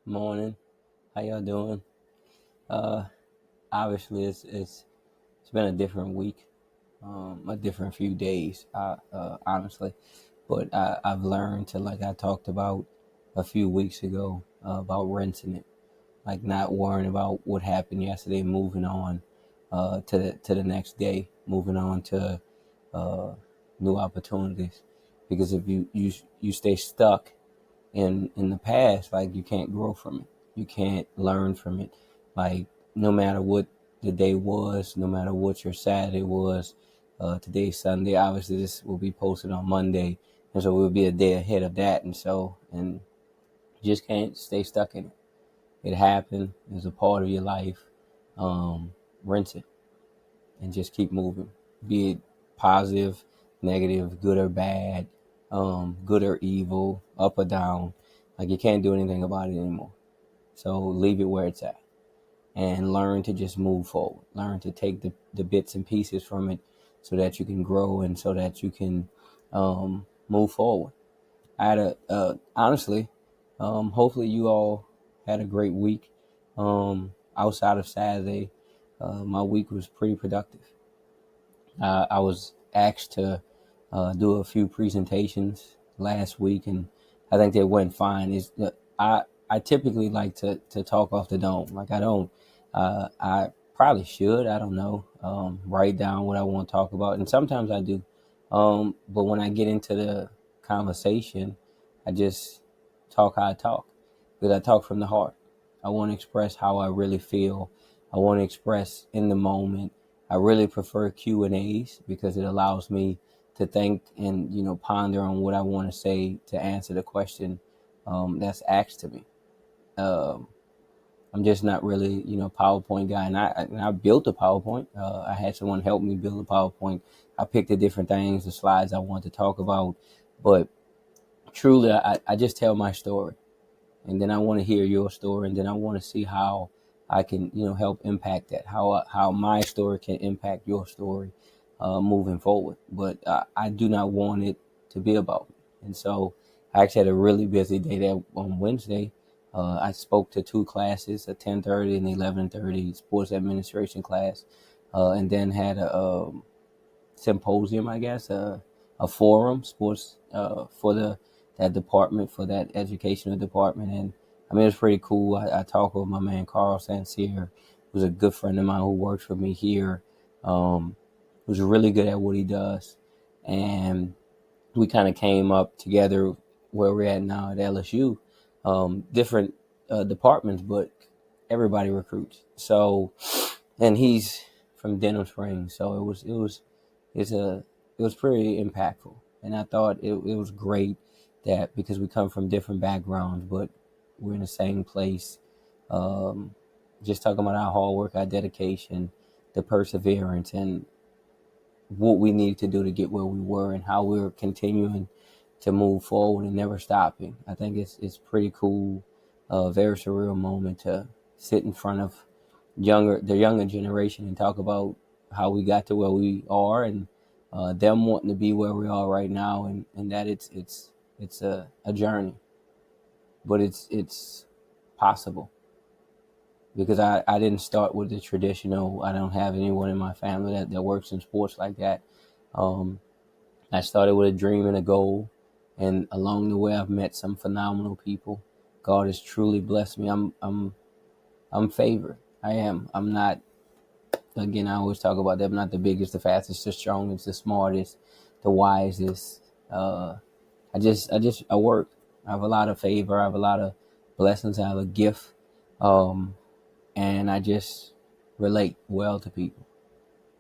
Morning. How y'all doing? Uh, Obviously it's been a different week, a different few days. Honestly, but I've learned to, like I talked about a few weeks ago, about rinsing it, like not worrying about what happened yesterday, moving on, to the next day, moving on to uh, new opportunities. Because if you stay stuck in the past, like you can't grow from it. You can't learn from it. Like no matter what the day was, no matter what your Saturday was, today's Sunday. Obviously, this will be posted on Monday, and so we'll be a day ahead of that. And you just can't stay stuck in it. It happened. It's a part of your life. Rinse it and just keep moving. Be it positive, negative, good or bad, good or evil, up or down. Like you can't do anything about it anymore. So leave it where it's at and learn to just move forward. Learn to take the bits and pieces from it so that you can grow and so that you can move forward. I had honestly, hopefully you all had a great week. Outside of Saturday, my week was pretty productive. I was asked to do a few presentations last week, and I think they went fine. I typically like to talk off the dome. Like I don't. I probably should. I don't know. Write down what I want to talk about, and sometimes I do. But when I get into the conversation, I just talk how I talk because I talk from the heart. I want to express how I really feel. I want to express in the moment. I really prefer Q&As because it allows me to think and ponder on what I want to say to answer the question that's asked to me. Um, I'm just not really PowerPoint guy, and I built a PowerPoint. I had someone help me build a PowerPoint. I picked the different things, the slides I want to talk about, but truly, I just tell my story, and then I want to hear your story, and then I want to see how I can help impact that, how my story can impact your story, moving forward. But I do not want it to be about me. And so I actually had a really busy day there on Wednesday. I spoke to two classes, a 10:30 and 11:30 sports administration class, and then had a symposium, I guess, a forum, sports, for that department, for that educational department. And I mean, it was pretty cool. I talked with my man Carl Sansier, who's a good friend of mine who works for me here, who's really good at what he does. And we kind of came up together where we're at now at LSU, different departments, but everybody recruits. So, and he's from Denham Springs, so it's a it was pretty impactful, and I thought it was great that because we come from different backgrounds, but we're in the same place. Um, just talking about our hard work, our dedication, the perseverance, and what we needed to do to get where we were, and how we were continuing to move forward and never stopping. I think it's pretty cool, very surreal moment to sit in front of the younger generation and talk about how we got to where we are, and them wanting to be where we are right now, and that it's a journey, but it's possible because I didn't start with the traditional. I don't have anyone in my family that works in sports like that. Um, I started with a dream and a goal, and along the way, I've met some phenomenal people. God has truly blessed me. I'm favored. I am. I'm not. Again, I always talk about that. I'm not the biggest, the fastest, the strongest, the smartest, the wisest. I work. I have a lot of favor. I have a lot of blessings. I have a gift, um, and I just relate well to people.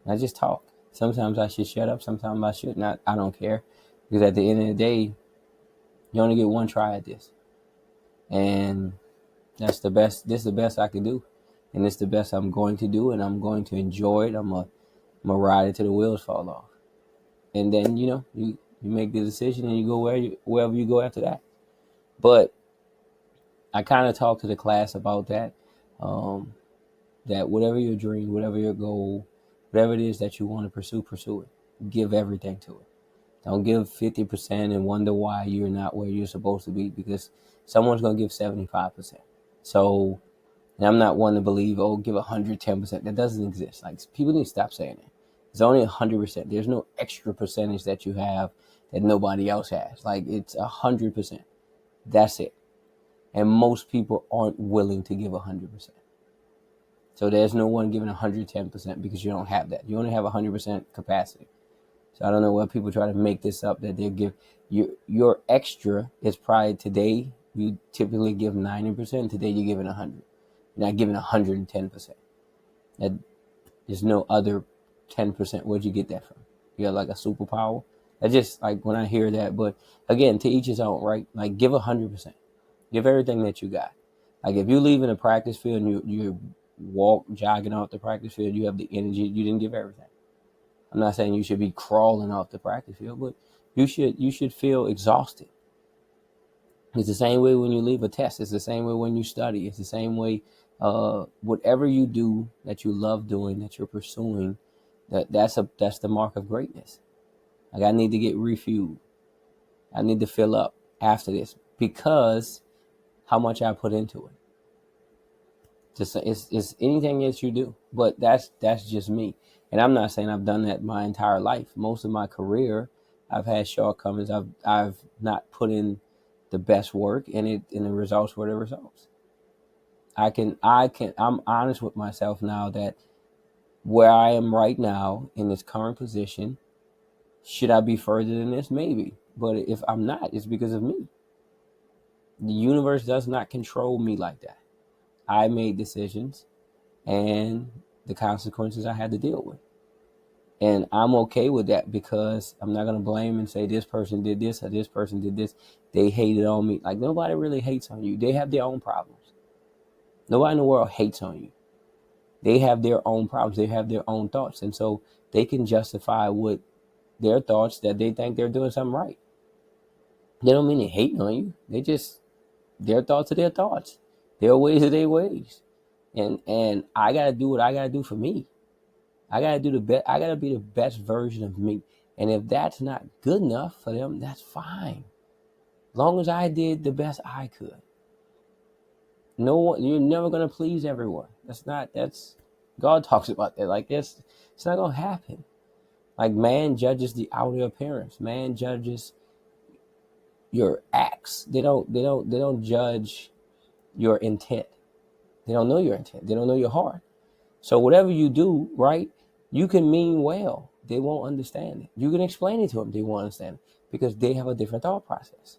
I just talk. Sometimes I should shut up. Sometimes I should not. I don't care, because at the end of the day, you only get one try at this, and that's the best. This is the best I can do, and it's the best I'm going to do, and I'm going to enjoy it. I'm gonna ride it till the wheels fall off, and then you make the decision and you go wherever you go after that. But I kind of talked to the class about that. Um, that whatever your dream, whatever your goal, whatever it is that you want to pursue it. Give everything to it. Don't give 50% and wonder why you're not where you're supposed to be, because someone's gonna give 75%. So, and I'm not one to believe, oh, give 110%. That doesn't exist. Like, people need to stop saying that. It's only 100%. There's no extra percentage that you have that nobody else has. Like, it's 100%. That's it. And most people aren't willing to give 100%. So there's no one giving 110% because you don't have that. You only have 100% capacity. So I don't know why people try to make this up that they give your extra is probably today you typically give 90%. Today you're giving 100. You're not giving 110%. That there's no other 10%. Where'd you get that from? You got like a superpower. I just like when I hear that. But again, to each his own, right? Like give 100%. Give everything that you got. Like if you leave in a practice field and you walk jogging off the practice field, you have the energy. You didn't give everything. I'm not saying you should be crawling off the practice field, but you should feel exhausted. It's the same way when you leave a test. It's the same way when you study. It's the same way whatever you do that you love doing, that you're pursuing, that's the mark of greatness. Like I need to get refueled. I need to fill up after this because how much I put into it. Just it's anything that you do, but that's just me. And I'm not saying I've done that my entire life. Most of my career, I've had shortcomings. I've not put in the best work, and the results were the results. I'm honest with myself now that where I am right now in this current position, should I be further than this? Maybe, but if I'm not, it's because of me. The universe does not control me like that. I made decisions and the consequences I had to deal with. And I'm okay with that because I'm not going to blame and say this person did this or this person did this. They hated on me. Like nobody really hates on you. They have their own problems. Nobody in the world hates on you. They have their own problems. They have their own thoughts. And so they can justify with their thoughts that they think they're doing something right. They don't mean they hating on you. They just, their thoughts are their thoughts. Their ways are their ways. And I got to do what I got to do for me. I gotta do the best. I gotta be the best version of me. And if that's not good enough for them, that's fine. As long as I did the best I could. No one, you're never gonna please everyone. That's God talks about that. Like this, it's not gonna happen. Like man judges the outer appearance. Man judges your acts. They don't judge your intent. They don't know your intent. They don't know your heart. So whatever you do, right, you can mean well. They won't understand it. You can explain it to them. They won't understand it because they have a different thought process.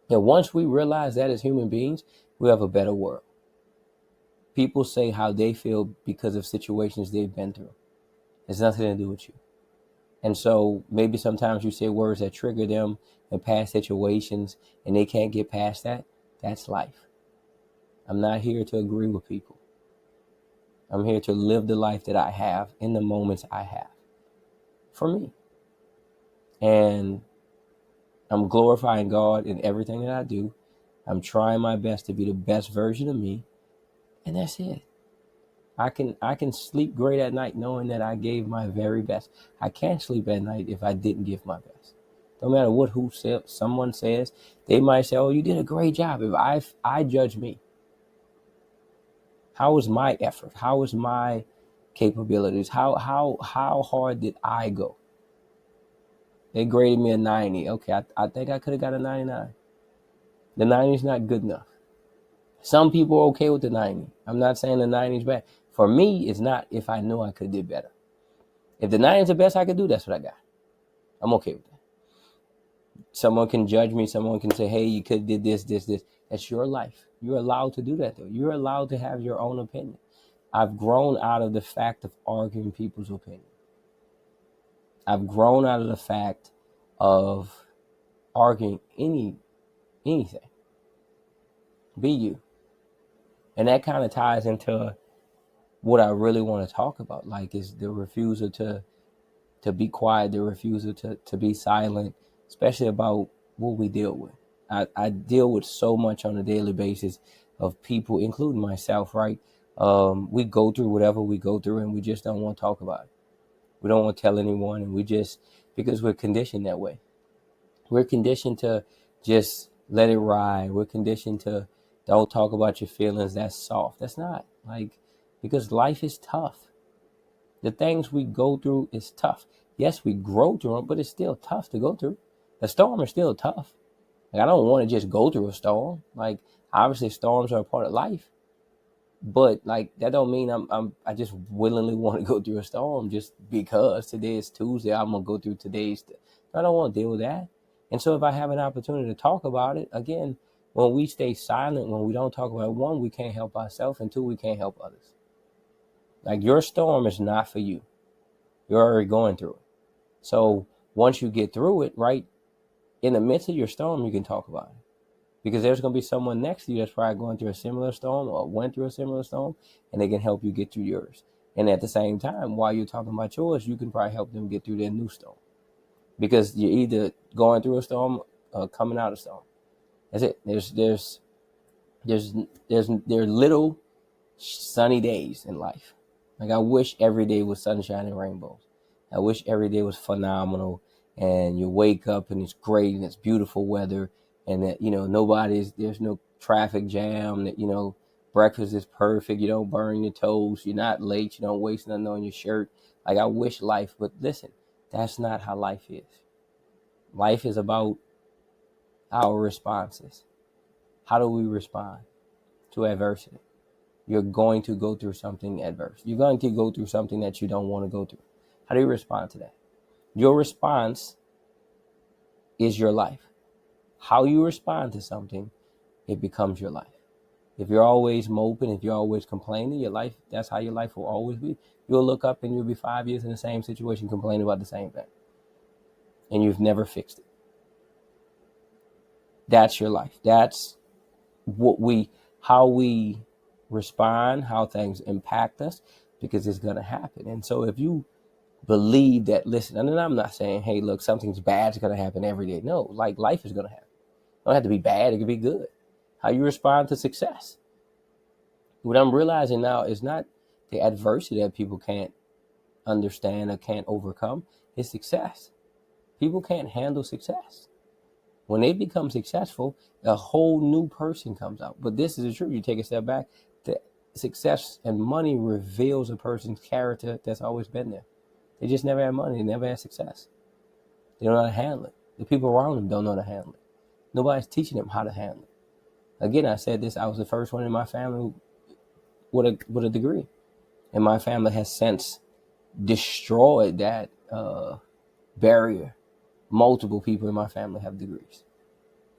And once we realize that as human beings, we have a better world. People say how they feel because of situations they've been through. It's nothing to do with you. And so maybe sometimes you say words that trigger them in past situations and they can't get past that. That's life. I'm not here to agree with people. I'm here to live the life that I have in the moments I have for me. And I'm glorifying God in everything that I do. I'm trying my best to be the best version of me. And that's it. I can sleep great at night knowing that I gave my very best. I can't sleep at night if I didn't give my best. No matter what someone says, they might say, "Oh, you did a great job." If I judge me, how was my effort? How was my capabilities? How hard did I go? They graded me a 90. Okay, I think I could have got a 99. The 90 is not good enough. Some people are okay with the 90. I'm not saying the 90 is bad. For me, it's not if I know I could have did better. If the 90 is the best I could do, that's what I got. I'm okay with that. Someone can judge me. Someone can say, hey, you could have did this, this, this. That's your life. You're allowed to do that, though. You're allowed to have your own opinion. I've grown out of the fact of arguing people's opinion. I've grown out of the fact of arguing anything. Be you. And that kind of ties into what I really want to talk about, like is the refusal to be quiet, the refusal to be silent, especially about what we deal with. I deal with so much on a daily basis of people, including myself, right? We go through whatever we go through and we just don't want to talk about it. We don't want to tell anyone, and because we're conditioned that way. We're conditioned to just let it ride. We're conditioned to Don't talk about your feelings. That's soft. That's not like, because life is tough. The things we go through is tough. Yes, we grow through them, but it's still tough to go through. The storm is still tough. Like, I don't want to just go through a storm. Like, obviously storms are a part of life, but like that don't mean I just willingly want to go through a storm just because today is Tuesday. I'm gonna go through today's. I don't want to deal with that. And so if I have an opportunity to talk about it again, when we stay silent, when we don't talk about it, one, we can't help ourselves, and two, we can't help others. Like, your storm is not for you. You're already going through it. So once you get through it, right, in the midst of your storm, you can talk about it. Because there's going to be someone next to you that's probably going through a similar storm or went through a similar storm, and they can help you get through yours. And at the same time, while you're talking about yours, you can probably help them get through their new storm. Because you're either going through a storm or coming out of a storm. That's it. There's little sunny days in life. Like, I wish every day was sunshine and rainbows. I wish every day was phenomenal, and you wake up and it's great and it's beautiful weather, and that, there's no traffic jam, that, breakfast is perfect, you don't burn your toast, you're not late, you don't waste nothing on your shirt. Like, I wish life, but listen, that's not how life is. Life is about our responses. How do we respond to adversity? You're going to go through something adverse. You're going to go through something that you don't want to go through. How do you respond to that? Your response is your life. How you respond to something, it becomes your life. If you're always moping, if you're always complaining, your life, that's how your life will always be. You'll look up and you'll be 5 years in the same situation complaining about the same thing. And you've never fixed it. That's your life. That's how we respond, how things impact us, because it's going to happen. And so if you believe that, listen, and I'm not saying, hey, look, something's bad is going to happen every day. No, like, life is going to happen. It don't have to be bad. It can be good. How you respond to success. What I'm realizing now is not the adversity that people can't understand or can't overcome. It's success. People can't handle success. When they become successful, a whole new person comes out. But this is the truth. You take a step back. The success and money reveals a person's character that's always been there. They just never had money. They never had success. They don't know how to handle it. The people around them don't know how to handle it. Nobody's teaching them how to handle it. Again, I said this. I was the first one in my family with a degree. And my family has since destroyed that barrier. Multiple people in my family have degrees.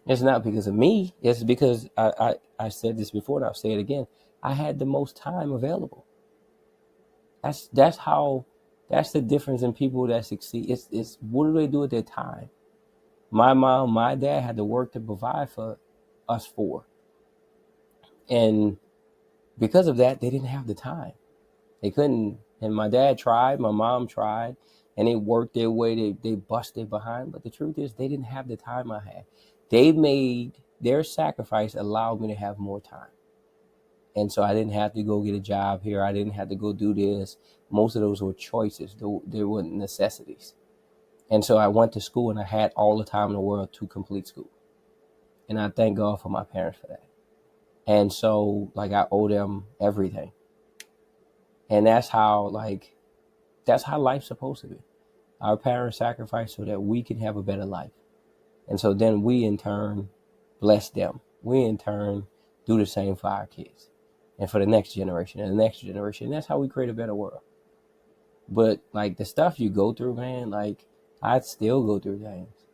It's not because of me. It's because I said this before, and I'll say it again. I had the most time available. That's the difference in people that succeed. It's what do they do with their time? My mom, my dad had to work to provide for us four. And because of that, they didn't have the time. They couldn't. And my dad tried, my mom tried, and they worked their way. They busted behind. But the truth is, they didn't have the time I had. They made their sacrifice allowed me to have more time. And so I didn't have to go get a job here. I didn't have to go do this. Most of those were choices. They weren't necessities. And so I went to school, and I had all the time in the world to complete school. And I thank God for my parents for that. And so, like, I owe them everything. And that's how life's supposed to be. Our parents sacrificed so that we can have a better life. And so then we, in turn, bless them. We, in turn, do the same for our kids and for the next generation and the next generation. And that's how we create a better world. But, like, the stuff you go through, man, like, I still go through things.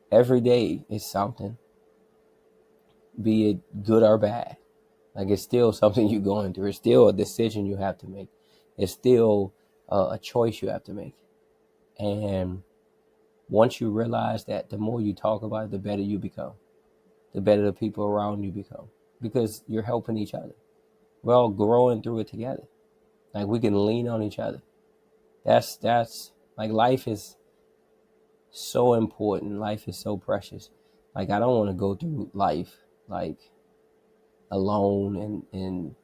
Every day is something, be it good or bad. Like, it's still something you're going through. It's still a decision you have to make. It's still a choice you have to make. And once you realize that, the more you talk about it, the better you become. The better the people around you become. Because you're helping each other. We're all growing through it together. Like, we can lean on each other. That's like, life is so important. Life is so precious. Like, I don't want to go through life, like, alone and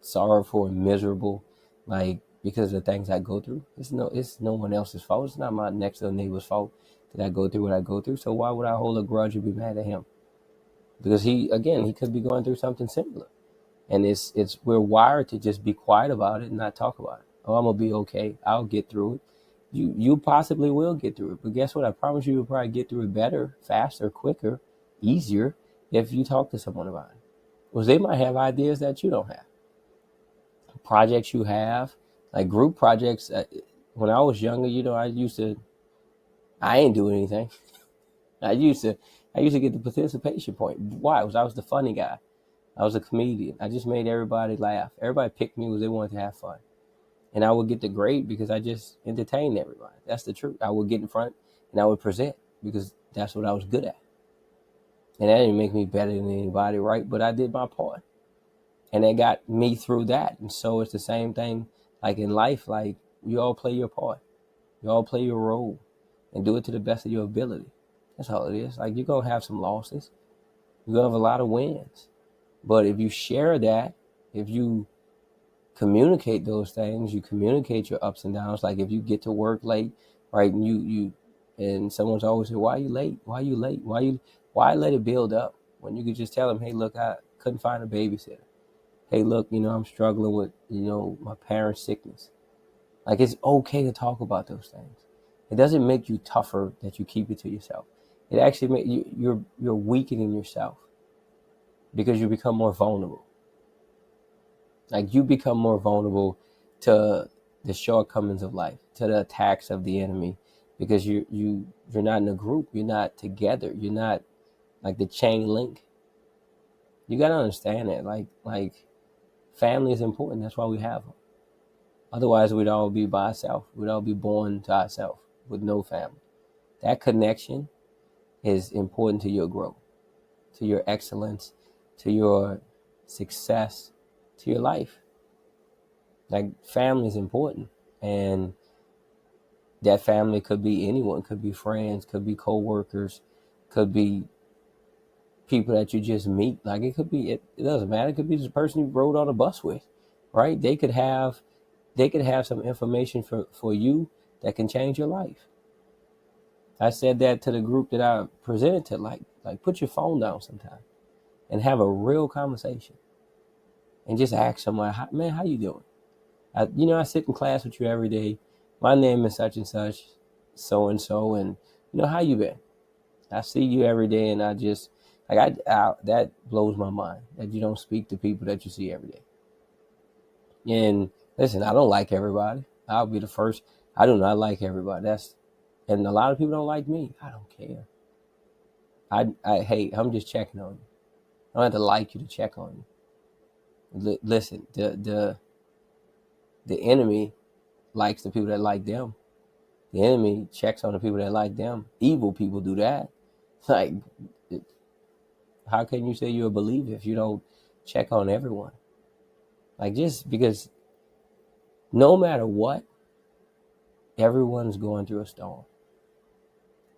sorrowful and miserable, like, because of the things I go through. It's no one else's fault. It's not my next door neighbor's fault that I go through what I go through. So why would I hold a grudge or be mad at him? because he could be going through something similar. And it's we're wired to just be quiet about it and not talk about it. Oh, I'm gonna be okay. I'll get through it. You possibly will get through it, but guess what? I promise you'll probably get through it better, faster, quicker, easier if you talk to someone about it. Because they might have ideas that you don't have. Projects you have, like group projects. When I was younger, I ain't do anything. I used to, I used to get the participation point. Why? Because I was the funny guy. I was a comedian. I just made everybody laugh. Everybody picked me because they wanted to have fun. And I would get the grade because I just entertained everybody. That's the truth. I would get in front and I would present because that's what I was good at. And that didn't make me better than anybody, right? But I did my part. And that got me through that. And so it's the same thing like in life. Like, you all play your part. You all play your role and do it to the best of your ability. That's all it is. Like, you're going to have some losses. You're going to have a lot of wins. But if you share that, if you communicate those things, you communicate your ups and downs. Like, if you get to work late, right, and and someone's always say, "Why are you late? Why are you late? Why let it build up?" When you could just tell them, "Hey, look, I couldn't find a babysitter. Hey, look, I'm struggling with my parents' sickness." Like, it's okay to talk about those things. It doesn't make you tougher that you keep it to yourself. It actually makes you're weakening yourself because you become more vulnerable. Like, you become more vulnerable to the shortcomings of life, to the attacks of the enemy, because you're not in a group, you're not together, you're not like the chain link. You gotta understand that, like family is important. That's why we have them. Otherwise, we'd all be by ourselves. We'd all be born to ourselves with no family. That connection is important to your growth, to your excellence, to your success, to your life. Like, family is important. And that family could be anyone, could be friends, could be co-workers, could be people that you just meet. Like, it doesn't matter. It could be the person you rode on a bus with, right? They could have some information for you that can change your life. I said that to the group that I presented to, like put your phone down sometime and have a real conversation and just ask someone, "Man, how you doing? I sit in class with you every day. My name is such and such, so and so, and how you been? I see you every day, and I just that blows my mind that you don't speak to people that you see every day." And listen, I don't like everybody. I'll be the first. I do not like everybody. And a lot of people don't like me. I don't care. Hey, I'm just checking on you. I don't have to like you to check on you. Listen, the enemy likes the people that like them. The enemy checks on the people that like them. Evil people do that. Like, how can you say you're a believer if you don't check on everyone? Like, just because no matter what, everyone's going through a storm.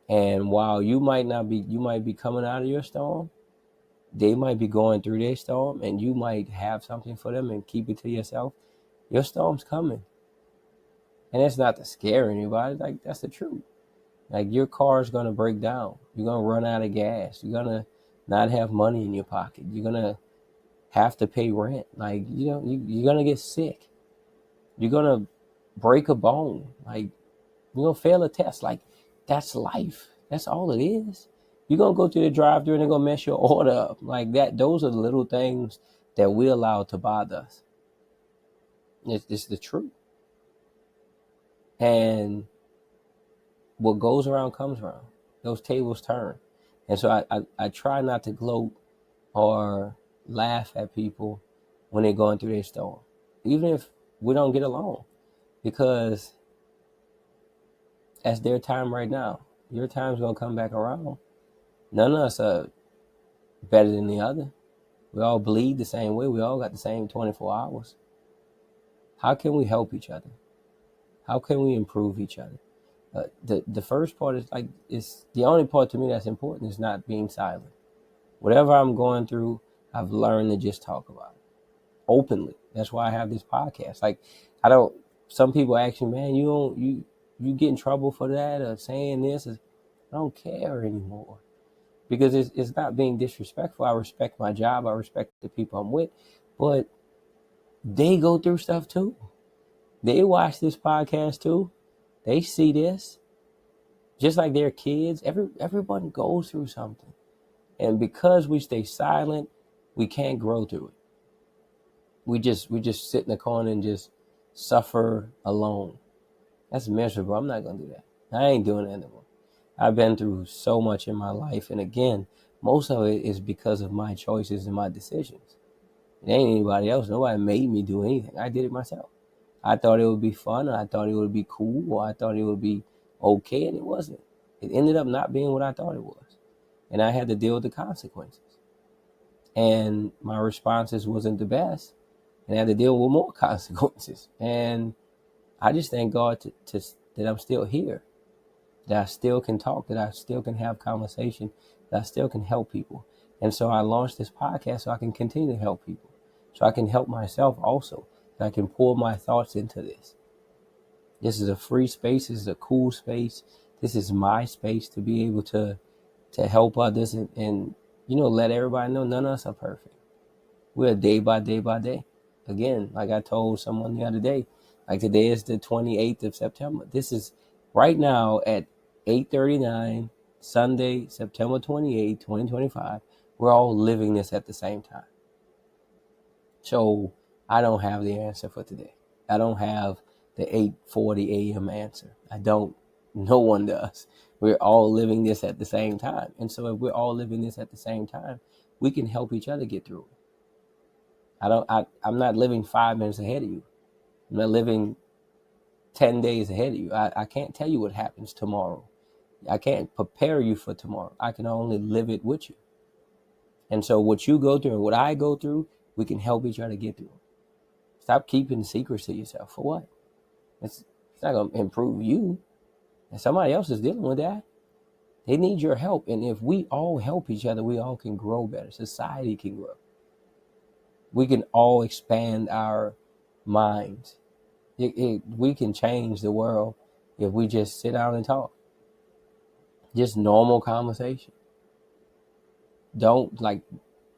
And while you might be coming out of your storm, they might be going through their storm, and you might have something for them and keep it to yourself. Your storm's coming. And that's not to scare anybody. Like, that's the truth. Like, your car is going to break down. You're going to run out of gas. You're going to not have money in your pocket. You're going to have to pay rent. Like, you're going to get sick. You're going to break a bone. Like, you're going to fail a test. Like, that's life. That's all it is. You're going to go to the drive-thru and they're going to mess your order up. Like that. Those are the little things that we allow to bother us. It's the truth. And what goes around comes around. Those tables turn. And so I try not to gloat or laugh at people when they're going through their storm, even if we don't get along, because that's their time right now. Your time's going to come back around. None of us are better than the other. We all bleed the same way. We all got the same 24 hours. How can we help each other? How can we improve each other? The first part is the only part to me that's important is not being silent. Whatever I'm going through, I've learned to just talk about it openly. That's why I have this podcast. Like, I don't. Some people ask me, "Man, you get in trouble for that or saying this?" I don't care anymore, because it's not being disrespectful. I respect my job. I respect the people I'm with, but they go through stuff too. They watch this podcast too. They see this. Just like their kids, everyone goes through something. And because we stay silent, we can't grow through it. We just sit in the corner and just suffer alone. That's miserable. I'm not gonna do that. I ain't doing that anymore. I've been through so much in my life, and again, most of it is because of my choices and my decisions. It ain't anybody else. Nobody made me do anything. I did it myself. I thought it would be fun, or I thought it would be cool, or I thought it would be okay, and it wasn't. It ended up not being what I thought it was, and I had to deal with the consequences. And my responses wasn't the best, and I had to deal with more consequences. And I just thank God that I'm still here, that I still can talk, that I still can have conversation, that I still can help people. And so I launched this podcast so I can continue to help people, so I can help myself also, that I can pour my thoughts into this. This is a free space. This is a cool space. This is my space to be able to help others and let everybody know none of us are perfect. We're day by day by day. Again, like I told someone the other day, like today is the 28th of September. This is right now at 8:39, Sunday, September 28th, 2025. We're all living this at the same time. So I don't have the answer for today. I don't have the 8:40 a.m. answer. I don't. No one does. We're all living this at the same time. And so if we're all living this at the same time, we can help each other get through it. I'm not living 5 minutes ahead of you. I'm not living 10 days ahead of you. I can't tell you what happens tomorrow. I can't prepare you for tomorrow. I can only live it with you. And so what you go through and what I go through, we can help each other get through. Stop keeping secrets to yourself. For what? It's not going to improve you. And somebody else is dealing with that. They need your help. And if we all help each other, we all can grow better. Society can grow. We can all expand our minds. We can change the world if we just sit down and talk. Just normal conversation. Don't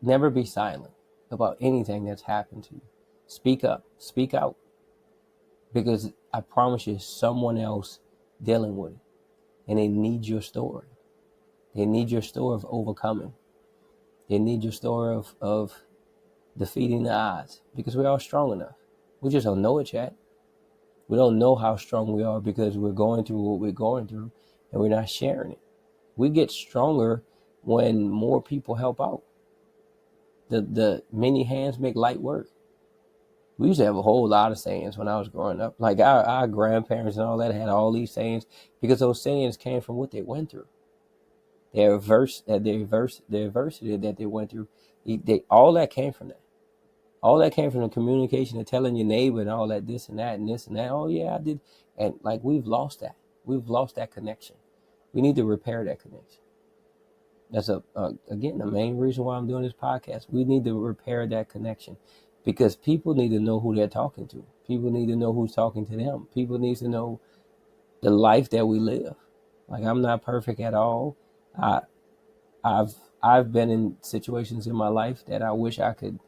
never be silent about anything that's happened to you. Speak up, speak out, because I promise you, someone else dealing with it, and they need your story. They need your story of overcoming. They need your story of defeating the odds, because we're all strong enough. We just don't know it yet. We don't know how strong we are because we're going through what we're going through, and we're not sharing it. We get stronger when more people help out. The many hands make light work. We used to have a whole lot of sayings when I was growing up. Like our grandparents and all that had all these sayings because those sayings came from what they went through. Their adversity that they went through. All that came from that. All that came from the communication and telling your neighbor and all that, this and that and this and that. Oh yeah, I did. And we've lost that. We've lost that connection. We need to repair that connection. That's again the main reason why I'm doing this podcast. We need to repair that connection, because people need to know who they're talking to. People need to know who's talking to them. People need to know the life that we live. I'm not perfect at all. I've been in situations in my life that I wish I could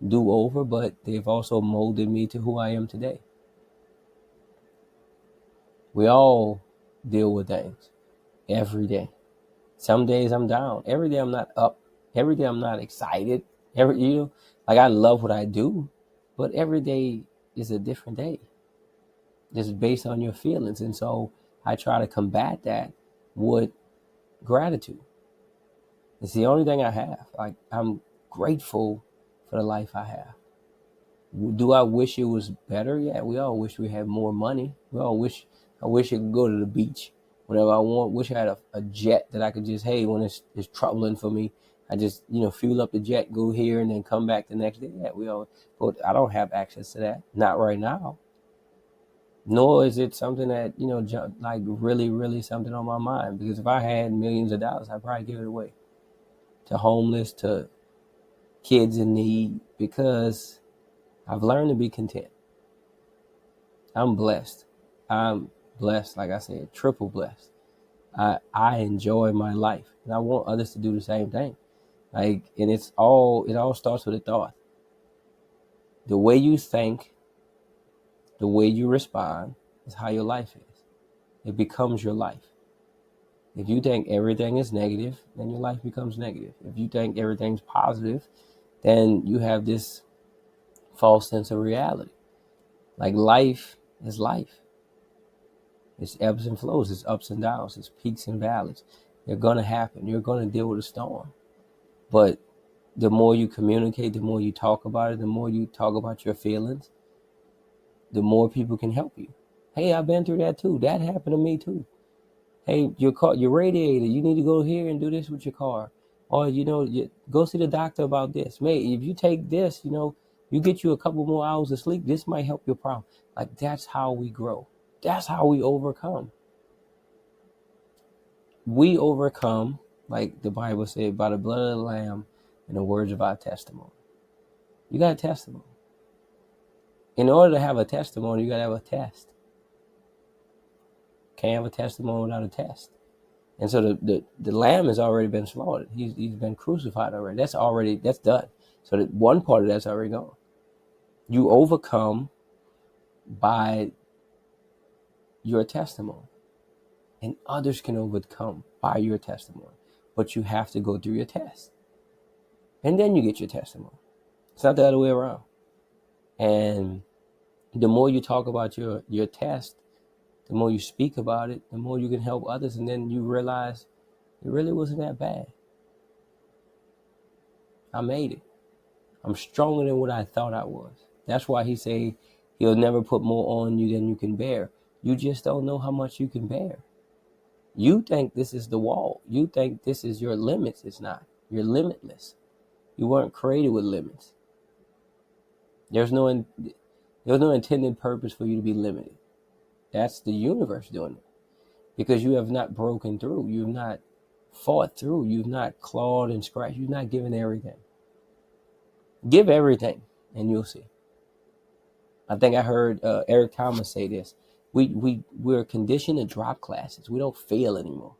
do over, but they've also molded me to who I am today. We all deal with things every day. Some days I'm down. Every day I'm not up. Every day I'm not excited. I love what I do, but every day is a different day. Just based on your feelings. And so I try to combat that with gratitude. It's the only thing I have. I'm grateful for the life I have. Do I wish it was better? Yeah, we all wish we had more money. I wish I could go to the beach whenever I want. Wish I had a jet that I could just, hey, when it's troubling for me, I just, fuel up the jet, go here, and then come back the next day. Yeah, but I don't have access to that. Not right now. Nor is it something that, really, really something on my mind. Because if I had millions of dollars, I'd probably give it away to homeless, to kids in need, because I've learned to be content. I'm blessed. I'm blessed, like I said, triple blessed. I enjoy my life. And I want others to do the same thing. Like, and it all starts with a thought. The way you think, the way you respond is how your life is. It becomes your life. If you think everything is negative, then your life becomes negative. If you think everything's positive, then you have this false sense of reality. Like, life is life. It's ebbs and flows, it's ups and downs, it's peaks and valleys. They're going to happen. You're going to deal with a storm. But the more you communicate, the more you talk about it, the more you talk about your feelings, the more people can help you. Hey, I've been through that too. That happened to me too. Hey, your radiator, you need to go here and do this with your car. Or, go see the doctor about this. Mate, if you take this, you get you a couple more hours of sleep, this might help your problem. Like, that's how we grow. That's how we overcome. We overcome, like the Bible said, by the blood of the Lamb and the words of our testimony. You got a testimony. In order to have a testimony, you got to have a test. Can't have a testimony without a test. And so the lamb has already been slaughtered. He's been crucified already. That's done. So that one part of that's already gone. You overcome by your testimony. And others can overcome by your testimony. But you have to go through your test. And then you get your testimony. It's not the other way around. And the more you talk about your test, the more you speak about it, the more you can help others. And then you realize it really wasn't that bad. I made it. I'm stronger than what I thought I was. That's why he say he'll never put more on you than you can bear. You just don't know how much you can bear. You think this is the wall. You think this is your limits. It's not. You're limitless. You weren't created with limits. There's no intended purpose for you to be limited. That's the universe doing it. Because you have not broken through. You've not fought through. You've not clawed and scratched. You've not given everything. Give everything, and you'll see. I think I heard Eric Thomas say this. We're conditioned to drop classes. We don't fail anymore.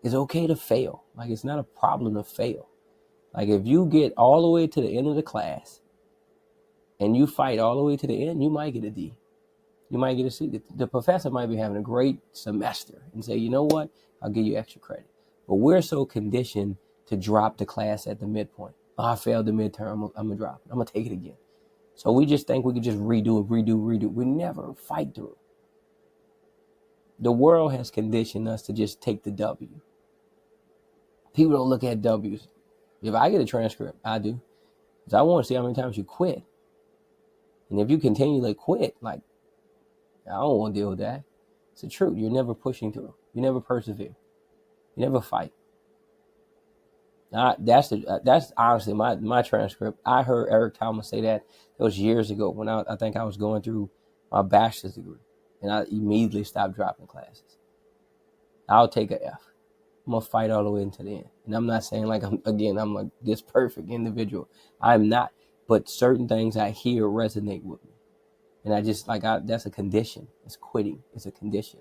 It's okay to fail. Like, it's not a problem to fail. Like, if you get all the way to the end of the class and you fight all the way to the end, you might get a D. You might get a C. The professor might be having a great semester and say, you know what? I'll give you extra credit. But we're so conditioned to drop the class at the midpoint. Oh, I failed the midterm. I'm going to drop it. I'm going to take it again. So we just think we can just redo. We never fight through. The world has conditioned us to just take the W. People don't look at W's. If I get a transcript, I do. Because I want to see how many times you quit. And if you continually quit, like, I don't want to deal with that. It's the truth. You're never pushing through. You never persevere. You never fight. That's honestly my transcript. I heard Eric Thomas say that. It was years ago when I think I was going through my bachelor's degree. And I immediately stopped dropping classes. I'll take a F. I'm going to fight all the way into the end. And I'm not saying like I'm like this perfect individual. I'm not. But certain things I hear resonate with me. And I just that's a condition. It's quitting. It's a condition.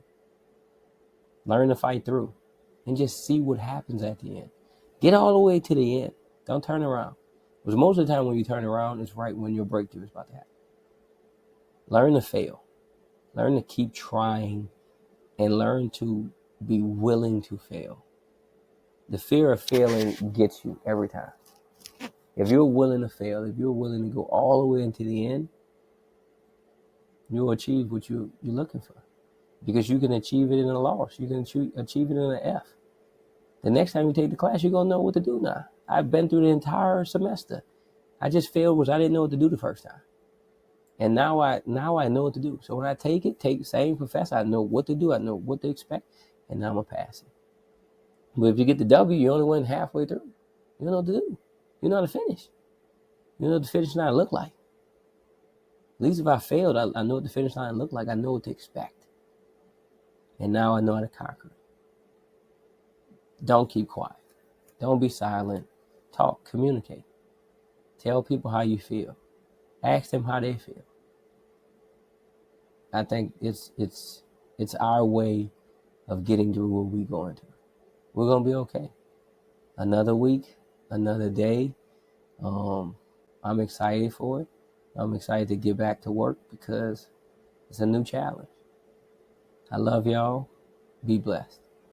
Learn to fight through and just see what happens at the end. Get all the way to the end. Don't turn around. Because most of the time when you turn around, it's right when your breakthrough is about to happen. Learn to fail. Learn to keep trying and learn to be willing to fail. The fear of failing gets you every time. If you're willing to fail, if you're willing to go all the way into the end, you'll achieve what you're looking for. Because you can achieve it in a loss. You can achieve it in an F. The next time you take the class, you're going to know what to do now. I've been through the entire semester. I just failed because I didn't know what to do the first time. And now I know what to do. So when I take the same professor, I know what to do. I know what to expect. And now I'm going to pass it. But if you get the W, you only went halfway through. You don't know what to do. You know how to finish. You know what the finish line look like. At least if I failed, I know what the finish line looked like. I know what to expect. And now I know how to conquer it. Don't keep quiet. Don't be silent. Talk. Communicate. Tell people how you feel. Ask them how they feel. I think it's our way of getting through what we're going through. We're gonna be okay. Another week, another day. I'm excited for it. I'm excited to get back to work because it's a new challenge. I love y'all. Be blessed.